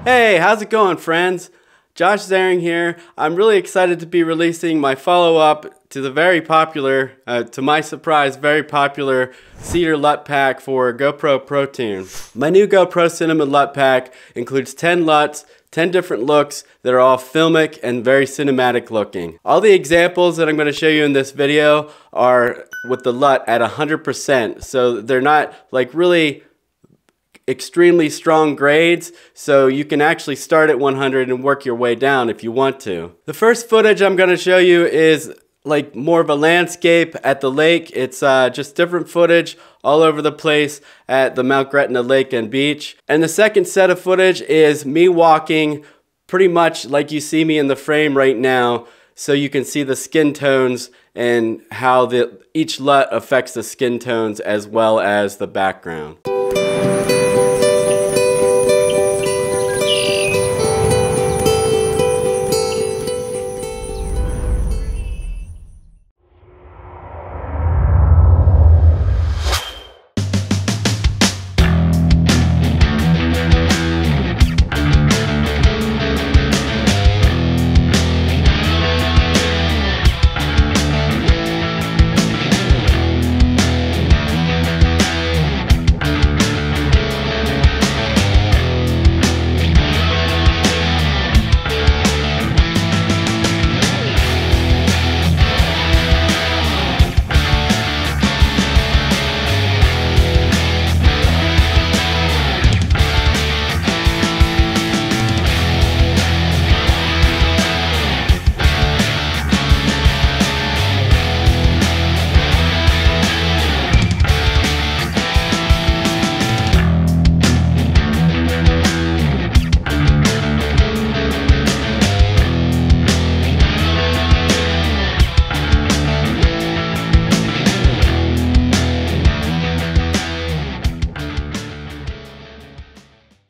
Hey, how's it going, friends? Josh Zaring here. I'm really excited to be releasing my follow-up to the very popular, to my surprise, very popular CEDAR LUT pack for GoPro Protune. My new GoPro Cinema LUT pack includes 10 LUTs, 10 different looks that are all filmic and very cinematic looking. All the examples that I'm going to show you in this video are with the LUT at 100%, so they're not like really extremely strong grades, so you can actually start at 100 and work your way down if you want to. The first footage I'm going to show you is like more of a landscape at the lake. It's just different footage all over the place at the Mount Gretna Lake and Beach. And the second set of footage is me walking pretty much like you see me in the frame right now, so you can see the skin tones and how each LUT affects the skin tones as well as the background.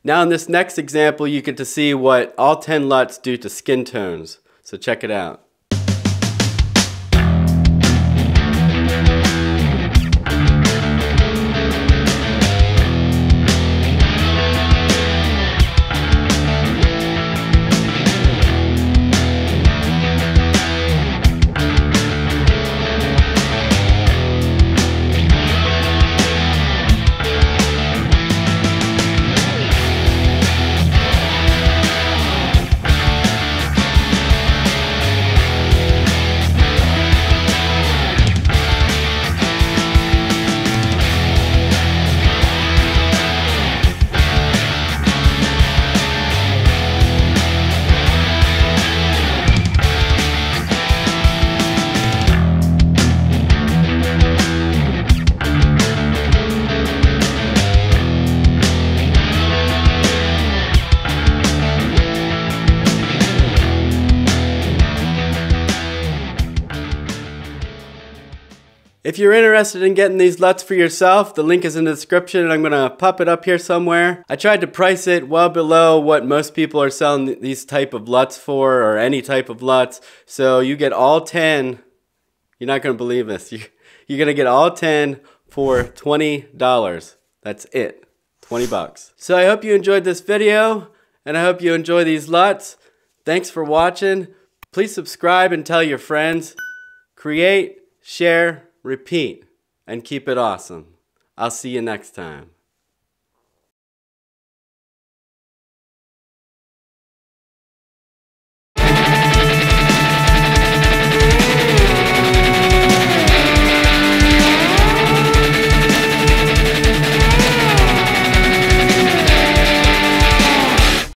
Now in this next example, you get to see what all 10 LUTs do to skin tones. So check it out. If you're interested in getting these LUTs for yourself, the link is in the description and I'm going to pop it up here somewhere. I tried to price it well below what most people are selling these type of LUTs for, or any type of LUTs. So you get all 10, you're not going to believe this, you're going to get all 10 for $20. That's it, 20 bucks. So I hope you enjoyed this video and I hope you enjoy these LUTs. Thanks for watching. Please subscribe and tell your friends. Create, share, repeat, and keep it awesome. I'll see you next time.